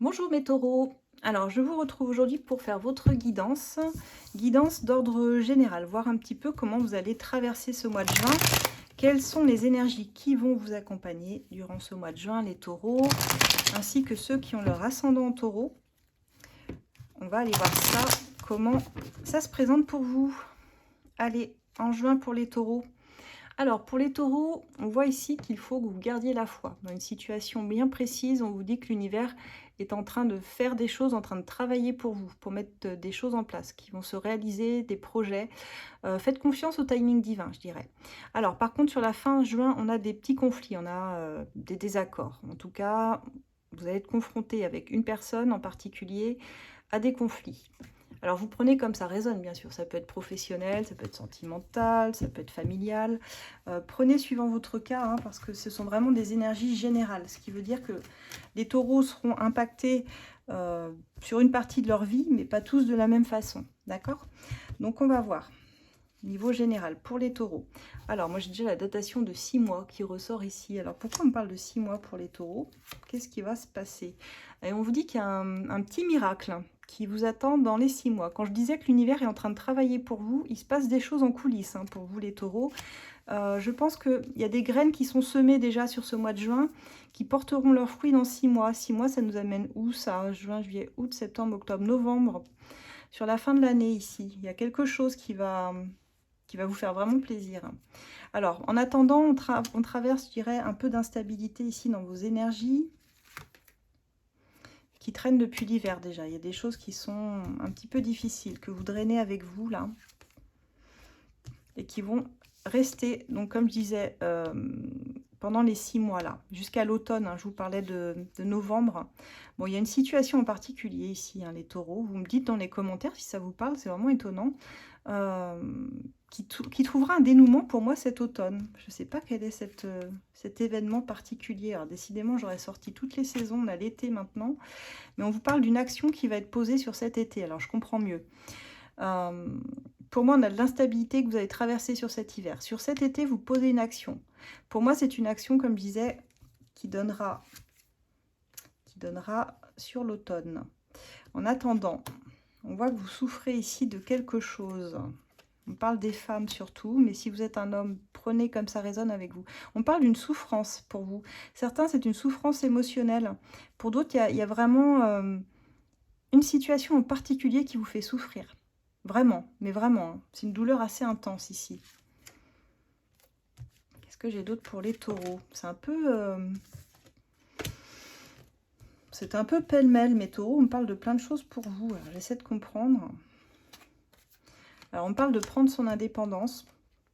Bonjour mes taureaux, alors je vous retrouve aujourd'hui pour faire votre guidance d'ordre général, voir un petit peu comment vous allez traverser ce mois de juin, quelles sont les énergies qui vont vous accompagner durant ce mois de juin les taureaux, ainsi que ceux qui ont leur ascendant en taureau. On va aller voir ça, comment ça se présente pour vous. Allez, en juin pour les taureaux. Alors, pour les taureaux, on voit ici qu'il faut que vous gardiez la foi. Dans une situation bien précise, on vous dit que l'univers est en train de faire des choses, en train de travailler pour vous, pour mettre des choses en place, qui vont se réaliser, des projets. Faites confiance au timing divin, je dirais. Alors, par contre, sur la fin juin, on a des petits conflits, on a des désaccords. En tout cas, vous allez être confronté avec une personne en particulier à des conflits. Alors vous prenez comme ça résonne, bien sûr, ça peut être professionnel, ça peut être sentimental, ça peut être familial. Prenez suivant votre cas, hein, parce que ce sont vraiment des énergies générales, ce qui veut dire que les taureaux seront impactés sur une partie de leur vie, mais pas tous de la même façon, d'accord? Donc on va voir, niveau général, pour les taureaux. Alors moi j'ai déjà la datation de 6 mois qui ressort ici. Alors pourquoi on me parle de 6 mois pour les taureaux? Qu'est-ce qui va se passer? Et on vous dit qu'il y a un petit miracle qui vous attend dans les 6 mois. Quand je disais que l'univers est en train de travailler pour vous, il se passe des choses en coulisses hein, pour vous les taureaux. Je pense qu'il y a des graines qui sont semées déjà sur ce mois de juin, qui porteront leurs fruits dans 6 mois. 6 mois, ça nous amène où ça? Juin, juillet, août, septembre, octobre, novembre. Sur la fin de l'année ici, il y a quelque chose qui va vous faire vraiment plaisir. Alors, en attendant, on traverse, je dirais, un peu d'instabilité ici dans vos énergies qui traînent depuis l'hiver déjà. Il y a des choses qui sont un petit peu difficiles, que vous drainez avec vous, là, et qui vont rester, donc comme je disais, pendant les 6 mois, là, jusqu'à l'automne. Hein, je vous parlais de novembre. Bon, il y a une situation en particulier ici, hein, les taureaux. Vous me dites dans les commentaires si ça vous parle, c'est vraiment étonnant. Qui trouvera un dénouement pour moi cet automne. Je ne sais pas quel est cet événement particulier. Alors, décidément, j'aurais sorti toutes les saisons. On a l'été maintenant. Mais on vous parle d'une action qui va être posée sur cet été. Alors, je comprends mieux. Pour moi, on a de l'instabilité que vous allez traverser sur cet hiver. Sur cet été, vous posez une action. Pour moi, c'est une action, comme je disais, qui donnera sur l'automne. En attendant, on voit que vous souffrez ici de quelque chose. On parle des femmes surtout, mais si vous êtes un homme, prenez comme ça résonne avec vous. On parle d'une souffrance pour vous. Certains, c'est une souffrance émotionnelle. Pour d'autres, il y a vraiment une situation en particulier qui vous fait souffrir. Vraiment, mais vraiment. Hein. C'est une douleur assez intense ici. Qu'est-ce que j'ai d'autre pour les taureaux? C'est un peu... c'est un peu pêle-mêle, mes taureaux. On parle de plein de choses pour vous. J'essaie de comprendre. Alors, on parle de prendre son indépendance.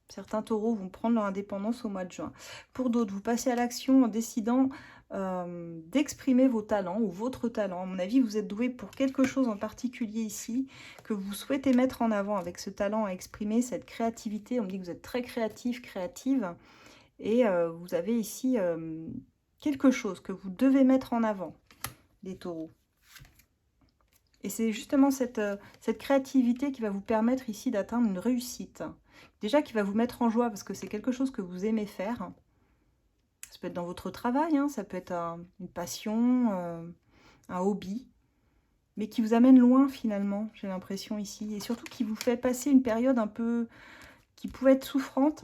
Certains taureaux vont prendre leur indépendance au mois de juin. Pour d'autres, vous passez à l'action en décidant d'exprimer vos talents ou votre talent. À mon avis, vous êtes doué pour quelque chose en particulier ici que vous souhaitez mettre en avant avec ce talent à exprimer, cette créativité. On me dit que vous êtes très créatif, créative. Et vous avez ici quelque chose que vous devez mettre en avant, les taureaux. Et c'est justement cette créativité qui va vous permettre ici d'atteindre une réussite. Déjà qui va vous mettre en joie parce que c'est quelque chose que vous aimez faire. Ça peut être dans votre travail, hein, ça peut être une passion, un hobby. Mais qui vous amène loin finalement, j'ai l'impression ici. Et surtout qui vous fait passer une période un peu... qui pouvait être souffrante,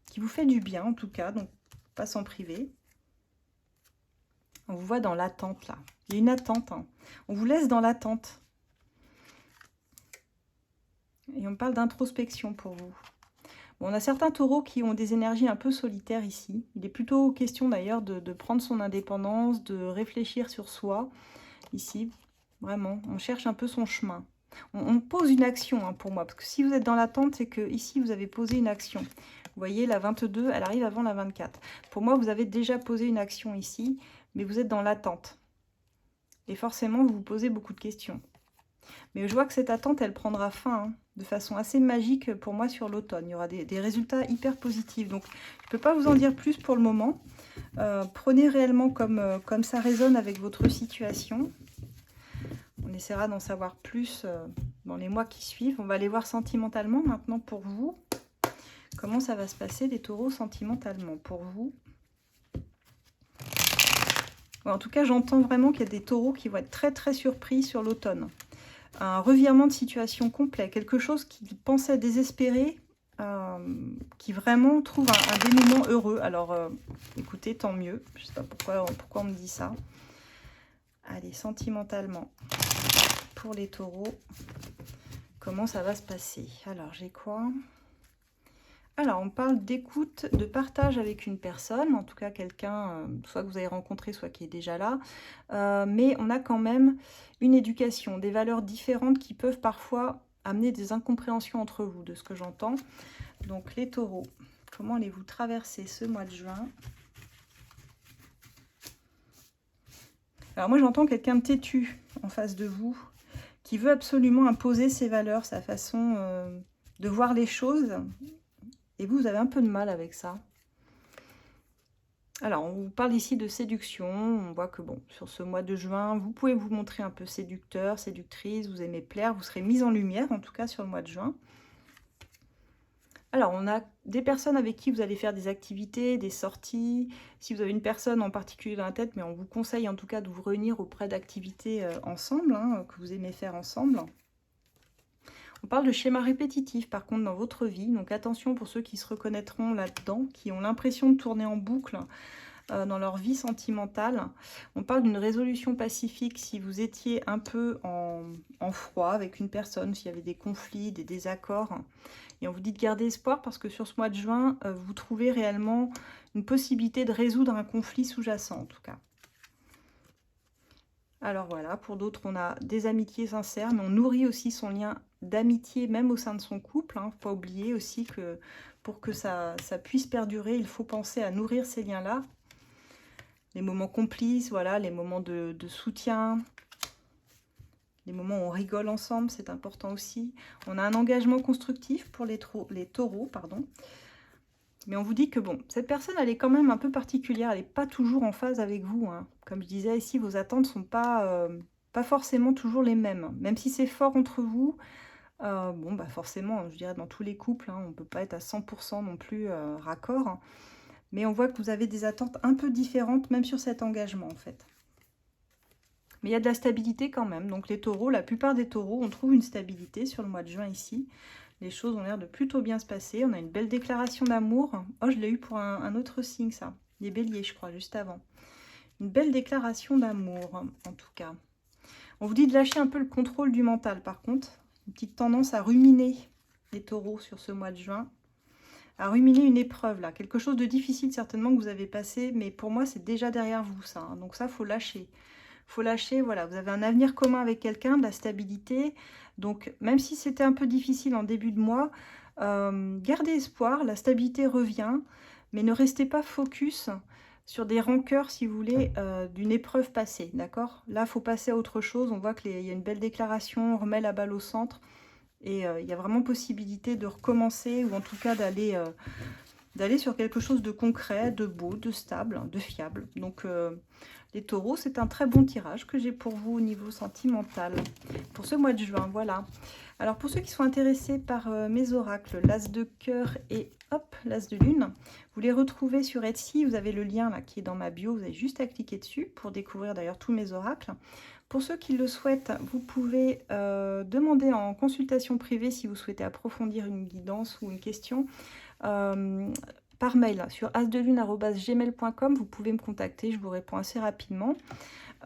qui vous fait du bien en tout cas, donc pas s'en priver. On vous voit dans l'attente là. Il y a une attente. Hein. On vous laisse dans l'attente. Et on parle d'introspection pour vous. Bon, on a certains taureaux qui ont des énergies un peu solitaires ici. Il est plutôt question d'ailleurs de prendre son indépendance, de réfléchir sur soi. Ici, vraiment, on cherche un peu son chemin. On pose une action hein, pour moi. Parce que si vous êtes dans l'attente, c'est que ici vous avez posé une action. Vous voyez, la 22, elle arrive avant la 24. Pour moi, vous avez déjà posé une action ici, mais vous êtes dans l'attente. Et forcément, vous vous posez beaucoup de questions. Mais je vois que cette attente, elle prendra fin hein, de façon assez magique pour moi sur l'automne. Il y aura des résultats hyper positifs. Donc, je ne peux pas vous en dire plus pour le moment. Prenez réellement comme ça résonne avec votre situation. On essaiera d'en savoir plus dans les mois qui suivent. On va aller voir sentimentalement maintenant pour vous. Comment ça va se passer les taureaux sentimentalement pour vous? Ouais, en tout cas, j'entends vraiment qu'il y a des taureaux qui vont être très très surpris sur l'automne. Un revirement de situation complet, quelque chose qu'ils pensaient désespéré, qui vraiment trouve un dénouement heureux. Alors, écoutez, tant mieux. Je ne sais pas pourquoi on me dit ça. Allez, sentimentalement, pour les taureaux, comment ça va se passer? Alors, j'ai quoi? Alors, on parle d'écoute, de partage avec une personne, en tout cas quelqu'un, soit que vous avez rencontré, soit qui est déjà là. Mais on a quand même une éducation, des valeurs différentes qui peuvent parfois amener des incompréhensions entre vous, de ce que j'entends. Donc, les taureaux, comment allez-vous traverser ce mois de juin? Alors, moi, j'entends quelqu'un de têtu en face de vous, qui veut absolument imposer ses valeurs, sa façon de voir les choses. Et vous avez un peu de mal avec ça. Alors, on vous parle ici de séduction. On voit que, bon, sur ce mois de juin, vous pouvez vous montrer un peu séducteur, séductrice, vous aimez plaire, vous serez mise en lumière, en tout cas, sur le mois de juin. Alors, on a des personnes avec qui vous allez faire des activités, des sorties. Si vous avez une personne en particulier dans la tête, mais on vous conseille en tout cas de vous réunir auprès d'activités ensemble, hein, que vous aimez faire ensemble. On parle de schéma répétitif par contre dans votre vie, donc attention pour ceux qui se reconnaîtront là-dedans, qui ont l'impression de tourner en boucle dans leur vie sentimentale. On parle d'une résolution pacifique si vous étiez un peu en froid avec une personne, s'il y avait des conflits, des désaccords. Et on vous dit de garder espoir parce que sur ce mois de juin, vous trouvez réellement une possibilité de résoudre un conflit sous-jacent en tout cas. Alors voilà, pour d'autres, on a des amitiés sincères, mais on nourrit aussi son lien d'amitié, même au sein de son couple. Hein. Faut pas oublier aussi que pour que ça puisse perdurer, il faut penser à nourrir ces liens-là. Les moments complices, voilà, les moments de soutien, les moments où on rigole ensemble, c'est important aussi. On a un engagement constructif pour les taureaux, pardon. Mais on vous dit que bon, cette personne, elle est quand même un peu particulière. Elle n'est pas toujours en phase avec vous. Hein. Comme je disais ici, vos attentes ne sont pas forcément toujours les mêmes. Même si c'est fort entre vous, bon, bah forcément, je dirais dans tous les couples, hein, on ne peut pas être à 100% non plus raccord. Hein. Mais on voit que vous avez des attentes un peu différentes, même sur cet engagement, en fait. Mais il y a de la stabilité quand même. Donc les taureaux, la plupart des taureaux, on trouve une stabilité sur le mois de juin ici. Les choses ont l'air de plutôt bien se passer. On a une belle déclaration d'amour. Oh, je l'ai eu pour un autre signe, ça. Les béliers, je crois, juste avant. Une belle déclaration d'amour, en tout cas. On vous dit de lâcher un peu le contrôle du mental, par contre. Une petite tendance à ruminer les taureaux sur ce mois de juin. À ruminer une épreuve, là. Quelque chose de difficile, certainement, que vous avez passé. Mais pour moi, c'est déjà derrière vous, ça. Hein. Donc ça, il faut lâcher. Faut lâcher, voilà, vous avez un avenir commun avec quelqu'un, de la stabilité. Donc, même si c'était un peu difficile en début de mois, gardez espoir, la stabilité revient, mais ne restez pas focus sur des rancœurs, si vous voulez, d'une épreuve passée, d'accord? Là, il faut passer à autre chose. On voit qu'il y a une belle déclaration, on remet la balle au centre, et il y a vraiment possibilité de recommencer, ou en tout cas d'aller sur quelque chose de concret, de beau, de stable, de fiable. Donc, les taureaux, c'est un très bon tirage que j'ai pour vous au niveau sentimental pour ce mois de juin, voilà. Alors, pour ceux qui sont intéressés par mes oracles, l'as de cœur et hop, l'as de lune, vous les retrouvez sur Etsy. Vous avez le lien là qui est dans ma bio, vous avez juste à cliquer dessus pour découvrir d'ailleurs tous mes oracles. Pour ceux qui le souhaitent, vous pouvez demander en consultation privée si vous souhaitez approfondir une guidance ou une question. Par mail sur asdelune@gmail.com, vous pouvez me contacter, je vous réponds assez rapidement.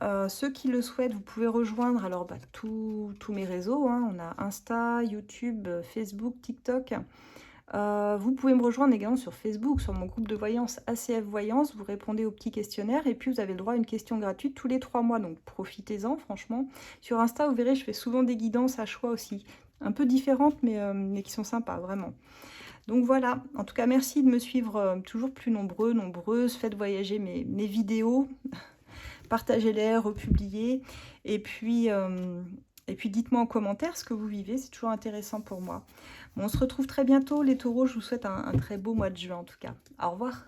Ceux qui le souhaitent, vous pouvez rejoindre alors tous mes réseaux. Hein. On a Insta, YouTube, Facebook, TikTok. Vous pouvez me rejoindre également sur Facebook, sur mon groupe de voyance ACF Voyance. Vous répondez au petit questionnaire et puis vous avez le droit à une question gratuite tous les 3 mois. Donc profitez-en, franchement. Sur Insta, vous verrez, je fais souvent des guidances à choix aussi. Un peu différentes, mais qui sont sympas, vraiment. Donc voilà, en tout cas, merci de me suivre toujours plus nombreuses. Faites voyager mes vidéos, partagez-les, republiez. Et puis dites-moi en commentaire ce que vous vivez, c'est toujours intéressant pour moi. Bon, on se retrouve très bientôt, les taureaux. Je vous souhaite un très beau mois de juin en tout cas. Au revoir.